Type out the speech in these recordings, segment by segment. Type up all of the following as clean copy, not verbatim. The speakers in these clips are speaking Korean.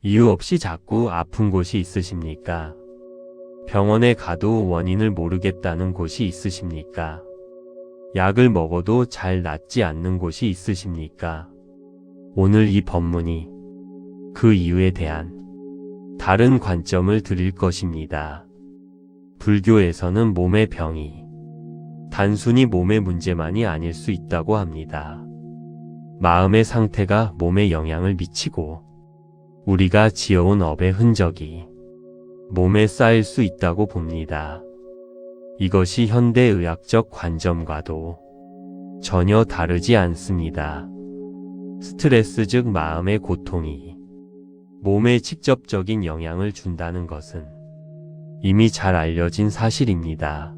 이유 없이 자꾸 아픈 곳이 있으십니까? 병원에 가도 원인을 모르겠다는 곳이 있으십니까? 약을 먹어도 잘 낫지 않는 곳이 있으십니까? 오늘 이 법문이 그 이유에 대한 다른 관점을 드릴 것입니다. 불교에서는 몸의 병이 단순히 몸의 문제만이 아닐 수 있다고 합니다. 마음의 상태가 몸에 영향을 미치고 우리가 지어온 업의 흔적이 몸에 쌓일 수 있다고 봅니다. 이것이 현대의학적 관점과도 전혀 다르지 않습니다. 스트레스 즉 마음의 고통이 몸에 직접적인 영향을 준다는 것은 이미 잘 알려진 사실입니다.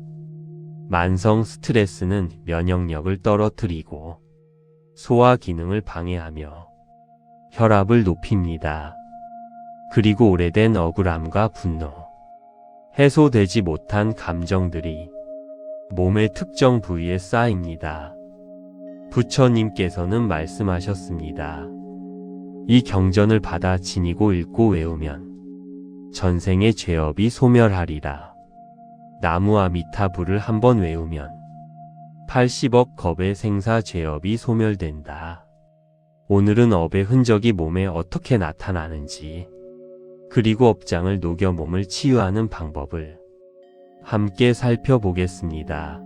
만성 스트레스는 면역력을 떨어뜨리고 소화 기능을 방해하며 혈압을 높입니다. 그리고 오래된 억울함과 분노, 해소되지 못한 감정들이 몸의 특정 부위에 쌓입니다. 부처님께서는 말씀하셨습니다. 이 경전을 받아 지니고 읽고 외우면 전생의 죄업이 소멸하리라. 나무아미타불을 한번 외우면 80억 겁의 생사 죄업이 소멸된다. 오늘은 업의 흔적이 몸에 어떻게 나타나는지, 그리고 업장을 녹여 몸을 치유하는 방법을 함께 살펴보겠습니다.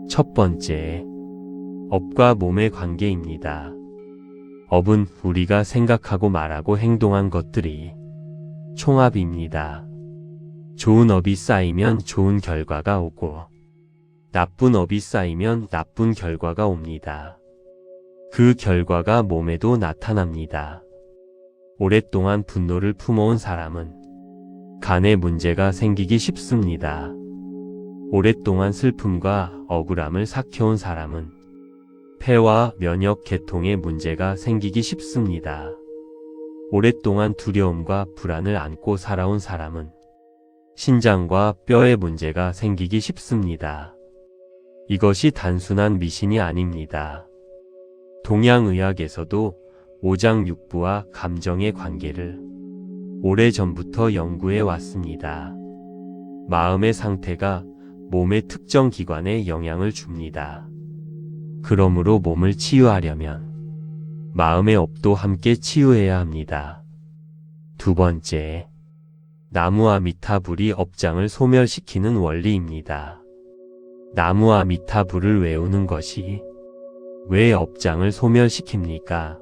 첫 번째, 업과 몸의 관계입니다. 업은 우리가 생각하고 말하고 행동한 것들이 총합입니다. 좋은 업이 쌓이면 좋은 결과가 오고 나쁜 업이 쌓이면 나쁜 결과가 옵니다. 그 결과가 몸에도 나타납니다. 오랫동안 분노를 품어온 사람은 간에 문제가 생기기 쉽습니다. 오랫동안 슬픔과 억울함을 삭혀온 사람은 폐와 면역 계통에 문제가 생기기 쉽습니다. 오랫동안 두려움과 불안을 안고 살아온 사람은 신장과 뼈에 문제가 생기기 쉽습니다. 이것이 단순한 미신이 아닙니다. 동양의학에서도 오장육부와 감정의 관계를 오래전부터 연구해 왔습니다. 마음의 상태가 몸의 특정 기관에 영향을 줍니다. 그러므로 몸을 치유하려면 마음의 업도 함께 치유해야 합니다. 두 번째, 나무아미타불이 업장을 소멸시키는 원리입니다. 나무아미타불을 외우는 것이 왜 업장을 소멸시킵니까?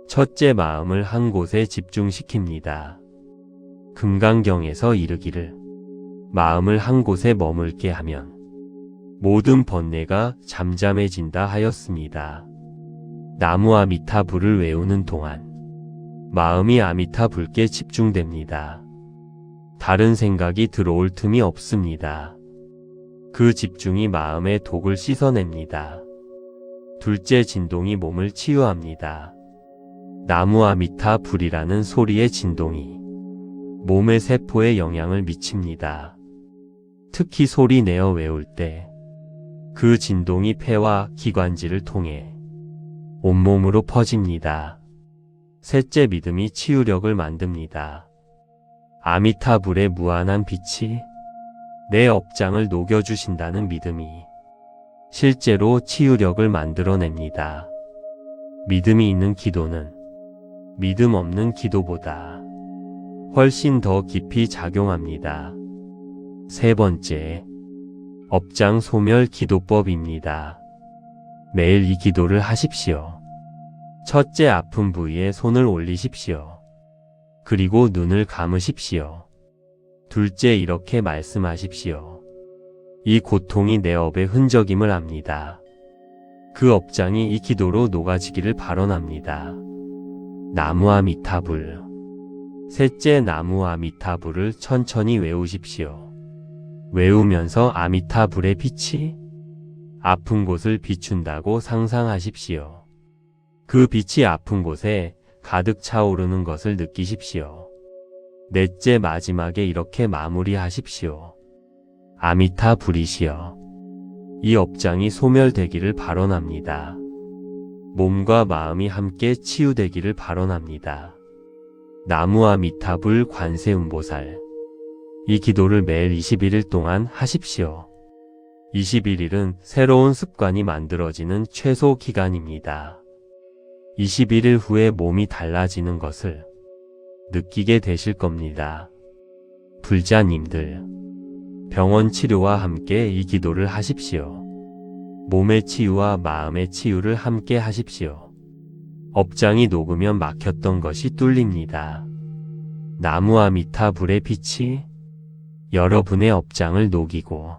첫째, 마음을 한 곳에 집중시킵니다. 금강경에서 이르기를 마음을 한 곳에 머물게 하면 모든 번뇌가 잠잠해진다 하였습니다. 나무아미타불을 외우는 동안 마음이 아미타불께 집중됩니다. 다른 생각이 들어올 틈이 없습니다. 그 집중이 마음의 독을 씻어냅니다. 둘째, 진동이 몸을 치유합니다. 나무아미타불이라는 소리의 진동이 몸의 세포에 영향을 미칩니다. 특히 소리 내어 외울 때 그 진동이 폐와 기관지를 통해 온몸으로 퍼집니다. 셋째, 믿음이 치유력을 만듭니다. 아미타불의 무한한 빛이 내 업장을 녹여주신다는 믿음이 실제로 치유력을 만들어냅니다. 믿음이 있는 기도는 믿음 없는 기도보다 훨씬 더 깊이 작용합니다. 세 번째, 업장 소멸 기도법입니다. 매일 이 기도를 하십시오. 첫째, 아픈 부위에 손을 올리십시오. 그리고 눈을 감으십시오. 둘째, 이렇게 말씀하십시오. 이 고통이 내 업의 흔적임을 압니다. 그 업장이 이 기도로 녹아지기를 발언합니다. 나무아미타불. 셋째, 나무아미타불을 천천히 외우십시오. 외우면서 아미타불의 빛이 아픈 곳을 비춘다고 상상하십시오. 그 빛이 아픈 곳에 가득 차오르는 것을 느끼십시오. 넷째, 마지막에 이렇게 마무리하십시오. 아미타불이시여, 이 업장이 소멸되기를 발언합니다. 몸과 마음이 함께 치유되기를 발언합니다. 나무아미타불 관세음보살. 이 기도를 매일 21일 동안 하십시오. 21일은 새로운 습관이 만들어지는 최소 기간입니다. 21일 후에 몸이 달라지는 것을 느끼게 되실 겁니다. 불자님들, 병원 치료와 함께 이 기도를 하십시오. 몸의 치유와 마음의 치유를 함께 하십시오. 업장이 녹으면 막혔던 것이 뚫립니다. 나무아미타불의 빛이 여러분의 업장을 녹이고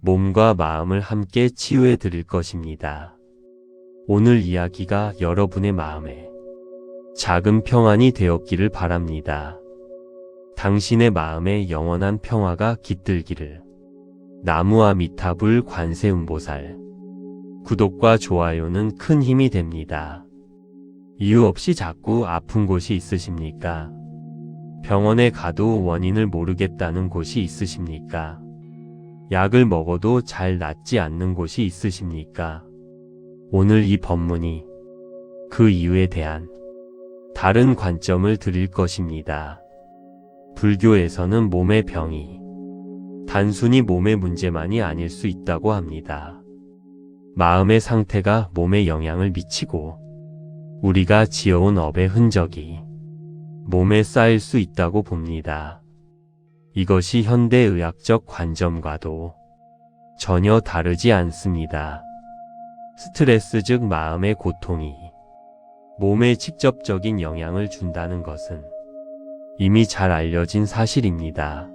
몸과 마음을 함께 치유해 드릴 것입니다. 오늘 이야기가 여러분의 마음에 작은 평안이 되었기를 바랍니다. 당신의 마음에 영원한 평화가 깃들기를. 나무아미타불 관세음보살. 구독과 좋아요는 큰 힘이 됩니다. 이유 없이 자꾸 아픈 곳이 있으십니까? 병원에 가도 원인을 모르겠다는 곳이 있으십니까? 약을 먹어도 잘 낫지 않는 곳이 있으십니까? 오늘 이 법문이 그 이유에 대한 다른 관점을 드릴 것입니다. 불교에서는 몸의 병이 단순히 몸의 문제만이 아닐 수 있다고 합니다. 마음의 상태가 몸에 영향을 미치고 우리가 지어온 업의 흔적이 몸에 쌓일 수 있다고 봅니다. 이것이 현대의학적 관점과도 전혀 다르지 않습니다. 스트레스 즉 마음의 고통이 몸에 직접적인 영향을 준다는 것은 이미 잘 알려진 사실입니다.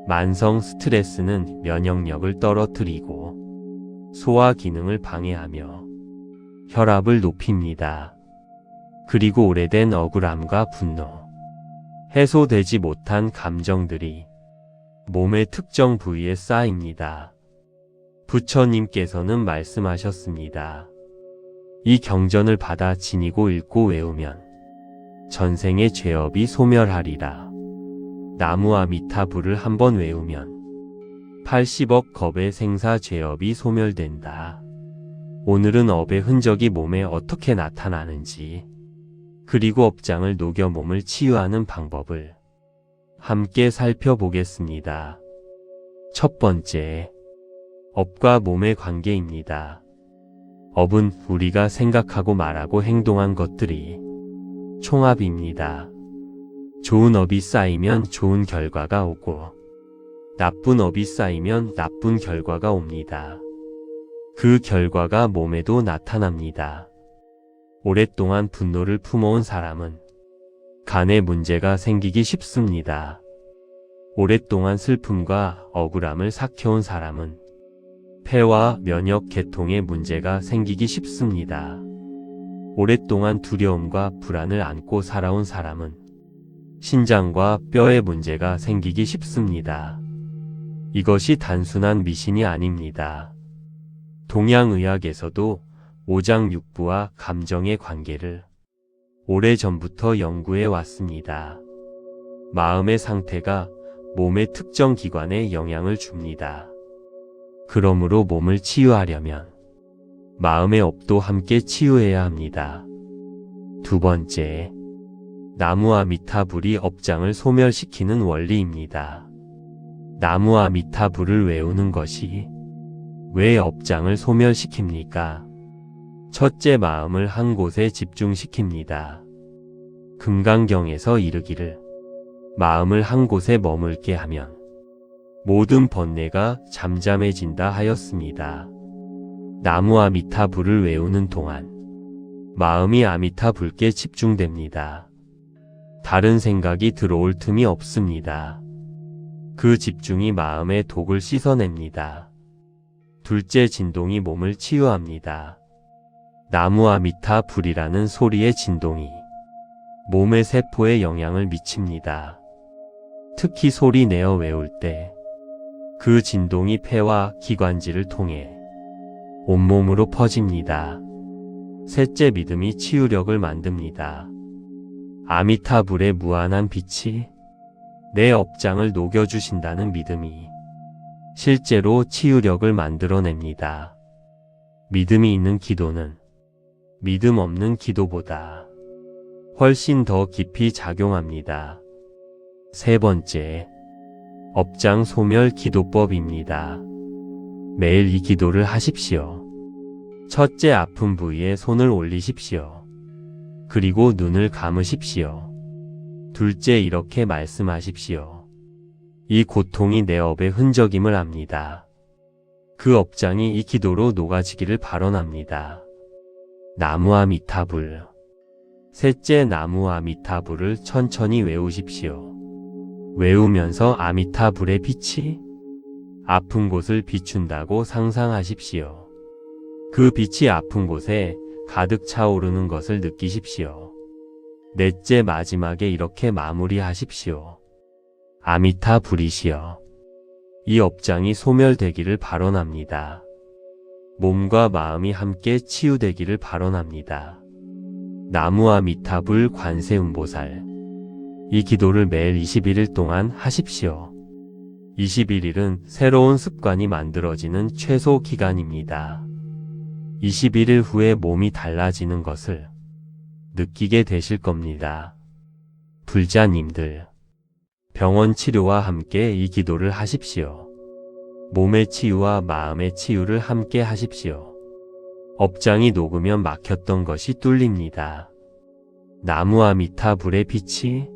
만성 스트레스는 면역력을 떨어뜨리고 소화 기능을 방해하며 혈압을 높입니다. 그리고 오래된 억울함과 분노, 해소되지 못한 감정들이 몸의 특정 부위에 쌓입니다. 부처님께서는 말씀하셨습니다. 이 경전을 받아 지니고 읽고 외우면 전생의 죄업이 소멸하리라. 나무아미타불을 한번 외우면 80억 겁의 생사 죄업이 소멸된다. 오늘은 업의 흔적이 몸에 어떻게 나타나는지, 그리고 업장을 녹여 몸을 치유하는 방법을 함께 살펴보겠습니다. 첫 번째, 업과 몸의 관계입니다. 업은 우리가 생각하고 말하고 행동한 것들이 총합입니다. 좋은 업이 쌓이면 좋은 결과가 오고 나쁜 업이 쌓이면 나쁜 결과가 옵니다. 그 결과가 몸에도 나타납니다. 오랫동안 분노를 품어온 사람은 간에 문제가 생기기 쉽습니다. 오랫동안 슬픔과 억울함을 삭혀온 사람은 폐와 면역 계통에 문제가 생기기 쉽습니다. 오랫동안 두려움과 불안을 안고 살아온 사람은 신장과 뼈에 문제가 생기기 쉽습니다. 이것이 단순한 미신이 아닙니다. 동양의학에서도 오장육부와 감정의 관계를 오래전부터 연구해 왔습니다. 마음의 상태가 몸의 특정 기관에 영향을 줍니다. 그러므로 몸을 치유하려면 마음의 업도 함께 치유해야 합니다. 두 번째, 나무아미타불이 업장을 소멸시키는 원리입니다. 나무아미타불을 외우는 것이 왜 업장을 소멸시킵니까? 첫째, 마음을 한 곳에 집중시킵니다. 금강경에서 이르기를 마음을 한 곳에 머물게 하면 모든 번뇌가 잠잠해진다 하였습니다. 나무아미타불을 외우는 동안 마음이 아미타불께 집중됩니다. 다른 생각이 들어올 틈이 없습니다. 그 집중이 마음의 독을 씻어냅니다. 둘째, 진동이 몸을 치유합니다. 나무아미타불이라는 소리의 진동이 몸의 세포에 영향을 미칩니다. 특히 소리 내어 외울 때 그 진동이 폐와 기관지를 통해 온몸으로 퍼집니다. 셋째, 믿음이 치유력을 만듭니다. 아미타불의 무한한 빛이 내 업장을 녹여주신다는 믿음이 실제로 치유력을 만들어냅니다. 믿음이 있는 기도는 믿음 없는 기도보다 훨씬 더 깊이 작용합니다. 세 번째, 업장 소멸 기도법입니다. 매일 이 기도를 하십시오. 첫째, 아픈 부위에 손을 올리십시오. 그리고 눈을 감으십시오. 둘째, 이렇게 말씀하십시오. 이 고통이 내 업의 흔적임을 압니다. 그 업장이 이 기도로 녹아지기를 발언합니다. 나무아미타불. 셋째, 나무아미타불을 천천히 외우십시오. 외우면서 아미타불의 빛이 아픈 곳을 비춘다고 상상하십시오. 그 빛이 아픈 곳에 가득 차오르는 것을 느끼십시오. 넷째, 마지막에 이렇게 마무리하십시오. 아미타불이시여. 이 업장이 소멸되기를 발언합니다. 몸과 마음이 함께 치유되기를 발언합니다. 나무아미타불 관세음보살. 이 기도를 매일 21일 동안 하십시오. 21일은 새로운 습관이 만들어지는 최소 기간입니다. 21일 후에 몸이 달라지는 것을 느끼게 되실 겁니다. 불자님들, 병원 치료와 함께 이 기도를 하십시오. 몸의 치유와 마음의 치유를 함께 하십시오. 업장이 녹으면 막혔던 것이 뚫립니다. 나무아미타불의 빛이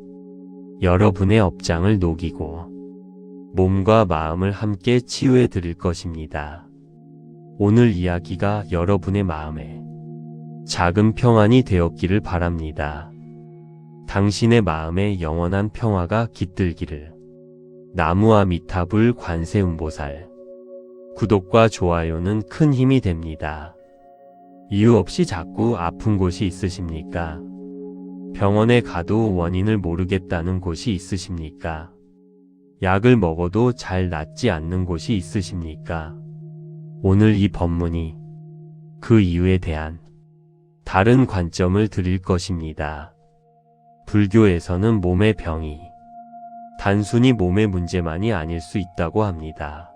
여러분의 업장을 녹이고 몸과 마음을 함께 치유해 드릴 것입니다. 오늘 이야기가 여러분의 마음에 작은 평안이 되었기를 바랍니다. 당신의 마음에 영원한 평화가 깃들기를. 나무아미타불 관세음보살. 구독과 좋아요는 큰 힘이 됩니다. 이유 없이 자꾸 아픈 곳이 있으십니까? 병원에 가도 원인을 모르겠다는 곳이 있으십니까? 약을 먹어도 잘 낫지 않는 곳이 있으십니까? 오늘 이 법문이 그 이유에 대한 다른 관점을 드릴 것입니다. 불교에서는 몸의 병이 단순히 몸의 문제만이 아닐 수 있다고 합니다.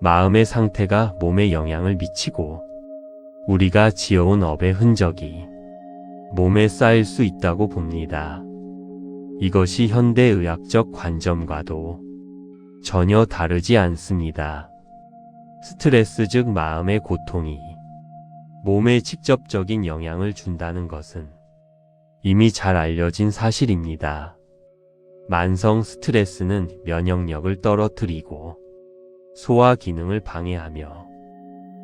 마음의 상태가 몸에 영향을 미치고 우리가 지어온 업의 흔적이 몸에 쌓일 수 있다고 봅니다. 이것이 현대의학적 관점과도 전혀 다르지 않습니다. 스트레스 즉 마음의 고통이 몸에 직접적인 영향을 준다는 것은 이미 잘 알려진 사실입니다. 만성 스트레스는 면역력을 떨어뜨리고 소화 기능을 방해하며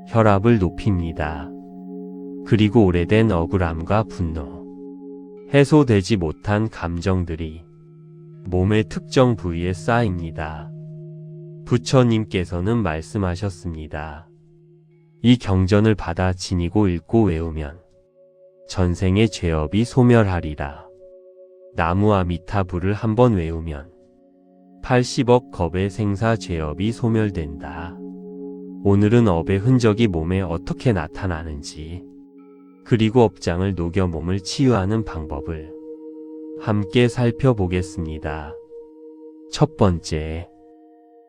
혈압을 높입니다. 그리고 오래된 억울함과 분노, 해소되지 못한 감정들이 몸의 특정 부위에 쌓입니다. 부처님께서는 말씀하셨습니다. 이 경전을 받아 지니고 읽고 외우면 전생의 죄업이 소멸하리라. 나무아미타불을 한번 외우면 80억 겁의 생사 죄업이 소멸된다. 오늘은 업의 흔적이 몸에 어떻게 나타나는지, 그리고 업장을 녹여 몸을 치유하는 방법을 함께 살펴보겠습니다. 첫 번째,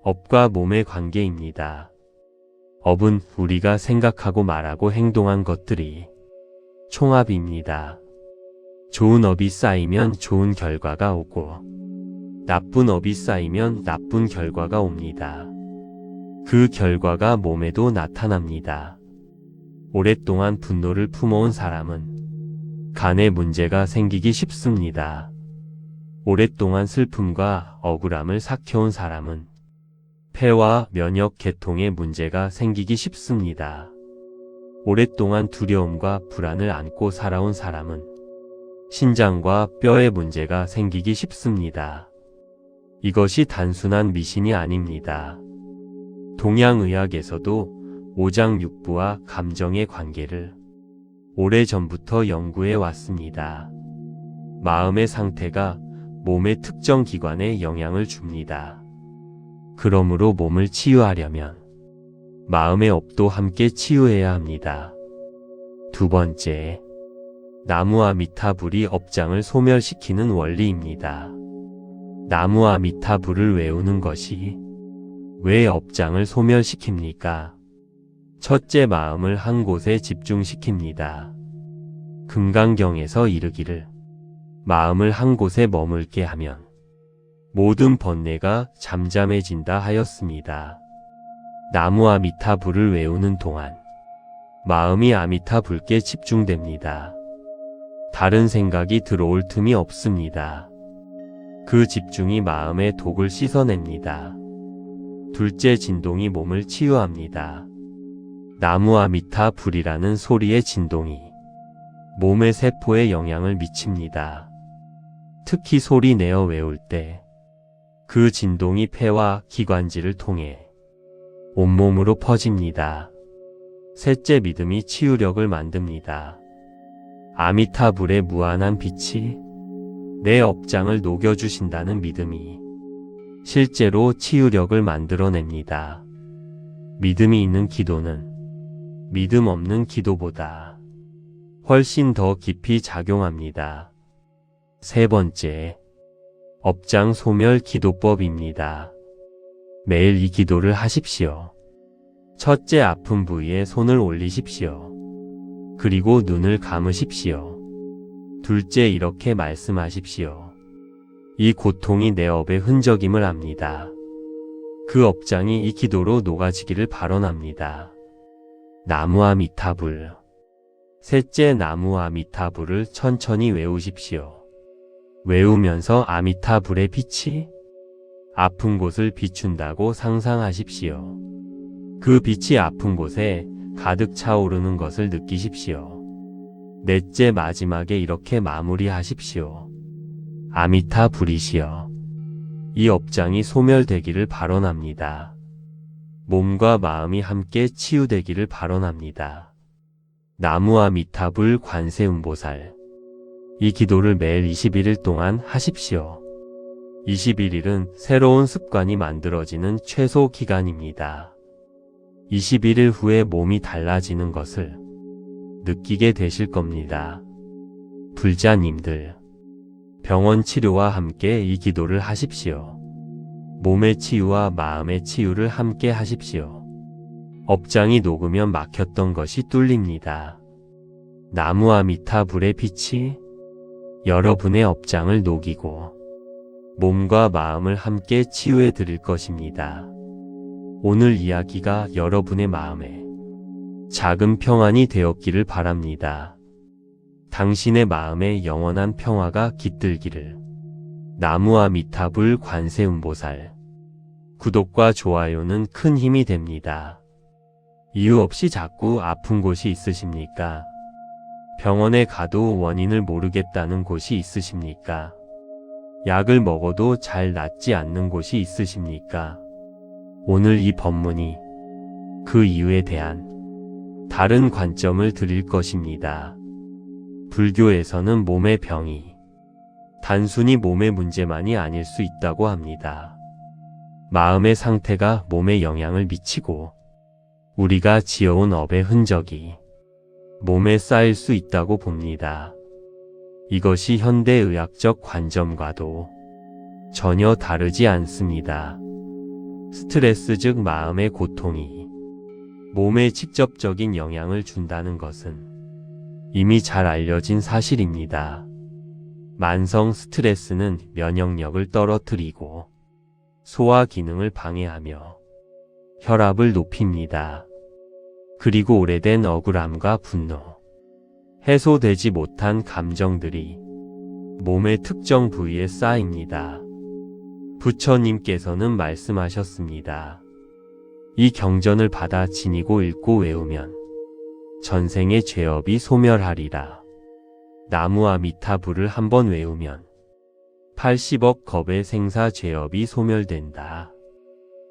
업과 몸의 관계입니다. 업은 우리가 생각하고 말하고 행동한 것들이 총합입니다. 좋은 업이 쌓이면 좋은 결과가 오고 나쁜 업이 쌓이면 나쁜 결과가 옵니다. 그 결과가 몸에도 나타납니다. 오랫동안 분노를 품어온 사람은 간에 문제가 생기기 쉽습니다. 오랫동안 슬픔과 억울함을 삭혀온 사람은 폐와 면역 계통에 문제가 생기기 쉽습니다. 오랫동안 두려움과 불안을 안고 살아온 사람은 신장과 뼈에 문제가 생기기 쉽습니다. 이것이 단순한 미신이 아닙니다. 동양의학에서도 오장육부와 감정의 관계를 오래전부터 연구해 왔습니다. 마음의 상태가 몸의 특정 기관에 영향을 줍니다. 그러므로 몸을 치유하려면 마음의 업도 함께 치유해야 합니다. 두 번째, 나무아미타불이 업장을 소멸시키는 원리입니다. 나무아미타불을 외우는 것이 왜 업장을 소멸시킵니까? 첫째, 마음을 한 곳에 집중시킵니다. 금강경에서 이르기를 마음을 한 곳에 머물게 하면 모든 번뇌가 잠잠해진다 하였습니다. 나무 아미타불을 외우는 동안 마음이 아미타불께 집중됩니다. 다른 생각이 들어올 틈이 없습니다. 그 집중이 마음의 독을 씻어냅니다. 둘째 진동이 몸을 치유합니다. 나무 아미타불이라는 소리의 진동이 몸의 세포에 영향을 미칩니다. 특히 소리 내어 외울 때 그 진동이 폐와 기관지를 통해 온몸으로 퍼집니다. 셋째 믿음이 치유력을 만듭니다. 아미타불의 무한한 빛이 내 업장을 녹여주신다는 믿음이 실제로 치유력을 만들어냅니다. 믿음이 있는 기도는 믿음 없는 기도보다 훨씬 더 깊이 작용합니다. 세 번째, 업장 소멸 기도법입니다. 매일 이 기도를 하십시오. 첫째, 아픈 부위에 손을 올리십시오. 그리고 눈을 감으십시오. 둘째, 이렇게 말씀하십시오. 이 고통이 내 업의 흔적임을 압니다. 그 업장이 이 기도로 녹아지기를 발언합니다. 나무 아미타불. 셋째, 나무 아미타불을 천천히 외우십시오. 외우면서 아미타불의 빛이 아픈 곳을 비춘다고 상상하십시오. 그 빛이 아픈 곳에 가득 차오르는 것을 느끼십시오. 넷째, 마지막에 이렇게 마무리하십시오. 아미타불이시여, 이 업장이 소멸되기를 발언합니다. 몸과 마음이 함께 치유되기를 발언합니다. 나무 아미타불 관세음보살. 이 기도를 매일 21일 동안 하십시오. 21일은 새로운 습관이 만들어지는 최소 기간입니다. 21일 후에 몸이 달라지는 것을 느끼게 되실 겁니다. 불자님들, 병원 치료와 함께 이 기도를 하십시오. 몸의 치유와 마음의 치유를 함께 하십시오. 업장이 녹으면 막혔던 것이 뚫립니다. 나무 아미타불의 빛이 여러분의 업장을 녹이고 몸과 마음을 함께 치유해 드릴 것입니다. 오늘 이야기가 여러분의 마음에 작은 평안이 되었기를 바랍니다. 당신의 마음에 영원한 평화가 깃들기를. 나무 아미타불 관세음보살. 구독과 좋아요는 큰 힘이 됩니다. 이유 없이 자꾸 아픈 곳이 있으십니까? 병원에 가도 원인을 모르겠다는 곳이 있으십니까? 약을 먹어도 잘 낫지 않는 곳이 있으십니까? 오늘 이 법문이 그 이유에 대한 다른 관점을 드릴 것입니다. 불교에서는 몸의 병이 단순히 몸의 문제만이 아닐 수 있다고 합니다. 마음의 상태가 몸에 영향을 미치고 우리가 지어온 업의 흔적이 몸에 쌓일 수 있다고 봅니다. 이것이 현대의학적 관점과도 전혀 다르지 않습니다. 스트레스 즉 마음의 고통이 몸에 직접적인 영향을 준다는 것은 이미 잘 알려진 사실입니다. 만성 스트레스는 면역력을 떨어뜨리고 소화 기능을 방해하며 혈압을 높입니다. 그리고 오래된 억울함과 분노, 해소되지 못한 감정들이 몸의 특정 부위에 쌓입니다. 부처님께서는 말씀하셨습니다. 이 경전을 받아 지니고 읽고 외우면 전생의 죄업이 소멸하리라. 나무 아미타불을 한번 외우면 80억 겁의 생사 죄업이 소멸된다.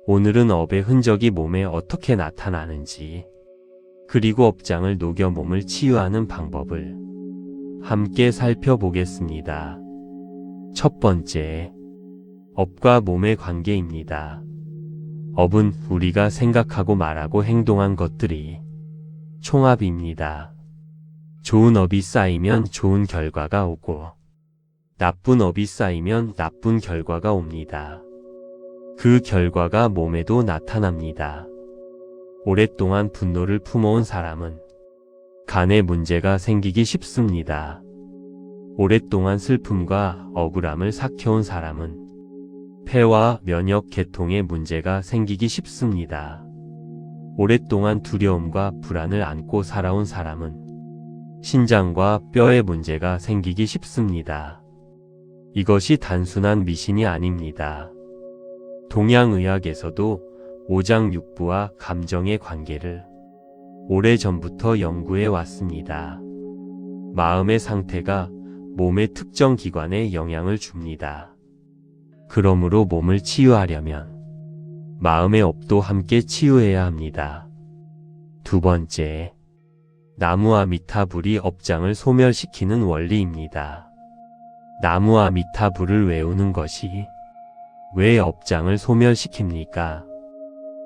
오늘은 업의 흔적이 몸에 어떻게 나타나는지, 그리고 업장을 녹여 몸을 치유하는 방법을 함께 살펴보겠습니다. 첫 번째, 업과 몸의 관계입니다. 업은 우리가 생각하고 말하고 행동한 것들이 총합입니다. 좋은 업이 쌓이면 좋은 결과가 오고 나쁜 업이 쌓이면 나쁜 결과가 옵니다. 그 결과가 몸에도 나타납니다. 오랫동안 분노를 품어온 사람은 간에 문제가 생기기 쉽습니다. 오랫동안 슬픔과 억울함을 삭혀온 사람은 폐와 면역 계통에 문제가 생기기 쉽습니다. 오랫동안 두려움과 불안을 안고 살아온 사람은 신장과 뼈에 문제가 생기기 쉽습니다. 이것이 단순한 미신이 아닙니다. 동양의학에서도 오장육부와 감정의 관계를 오래전부터 연구해 왔습니다. 마음의 상태가 몸의 특정 기관에 영향을 줍니다. 그러므로 몸을 치유하려면 마음의 업도 함께 치유해야 합니다. 두 번째, 나무아미타불이 업장을 소멸시키는 원리입니다. 나무아미타불을 외우는 것이 왜 업장을 소멸시킵니까?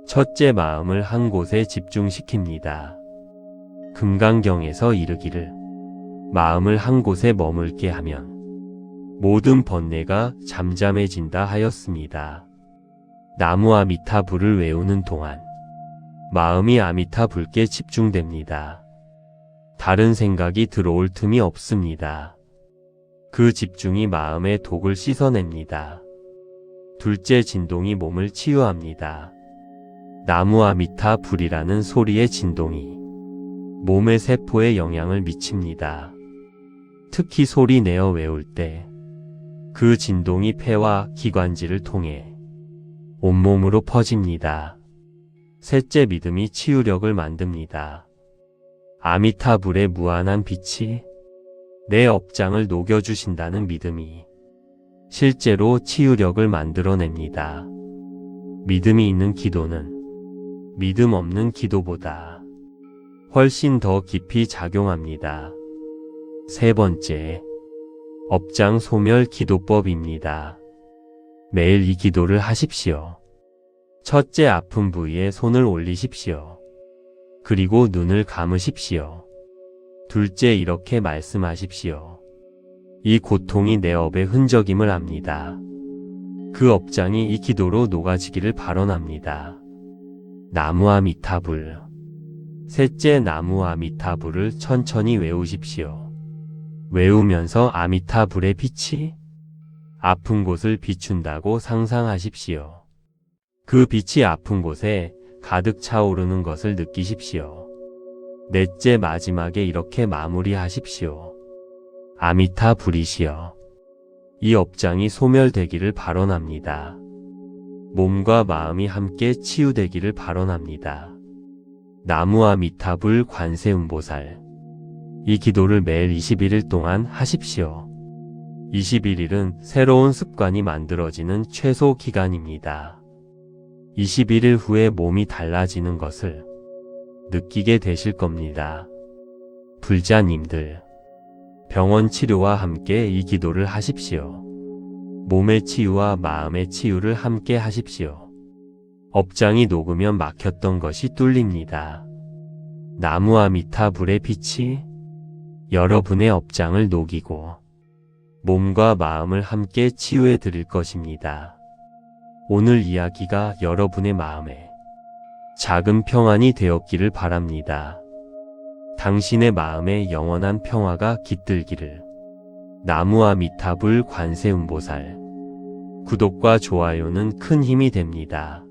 첫째, 마음을 한 곳에 집중시킵니다. 금강경에서 이르기를 마음을 한 곳에 머물게 하면 모든 번뇌가 잠잠해진다 하였습니다. 나무아미타불을 외우는 동안 마음이 아미타불께 집중됩니다. 다른 생각이 들어올 틈이 없습니다. 그 집중이 마음의 독을 씻어냅니다. 둘째, 진동이 몸을 치유합니다. 나무아미타불이라는 소리의 진동이 몸의 세포에 영향을 미칩니다. 특히 소리 내어 외울 때 그 진동이 폐와 기관지를 통해 온몸으로 퍼집니다. 셋째, 믿음이 치유력을 만듭니다. 아미타불의 무한한 빛이 내 업장을 녹여주신다는 믿음이 실제로 치유력을 만들어냅니다. 믿음이 있는 기도는 믿음 없는 기도보다 훨씬 더 깊이 작용합니다. 세 번째, 업장 소멸 기도법입니다. 매일 이 기도를 하십시오. 첫째, 아픈 부위에 손을 올리십시오. 그리고 눈을 감으십시오. 둘째, 이렇게 말씀하십시오. 이 고통이 내 업의 흔적임을 압니다. 그 업장이 이 기도로 녹아지기를 발언합니다. 나무아미타불. 셋째, 나무아미타불을 천천히 외우십시오. 외우면서 아미타불의 빛이 아픈 곳을 비춘다고 상상하십시오. 그 빛이 아픈 곳에 가득 차오르는 것을 느끼십시오. 넷째, 마지막에 이렇게 마무리하십시오. 아미타불이시여. 이 업장이 소멸되기를 발언합니다. 몸과 마음이 함께 치유되기를 발언합니다. 나무아미타불 관세음보살. 이 기도를 매일 21일 동안 하십시오. 21일은 새로운 습관이 만들어지는 최소 기간입니다. 21일 후에 몸이 달라지는 것을 느끼게 되실 겁니다. 불자님들, 병원 치료와 함께 이 기도를 하십시오. 몸의 치유와 마음의 치유를 함께 하십시오. 업장이 녹으면 막혔던 것이 뚫립니다. 나무아미타불의 빛이 여러분의 업장을 녹이고 몸과 마음을 함께 치유해 드릴 것입니다. 오늘 이야기가 여러분의 마음에 작은 평안이 되었기를 바랍니다. 당신의 마음에 영원한 평화가 깃들기를. 나무아미타불 관세음보살. 구독과 좋아요는 큰 힘이 됩니다.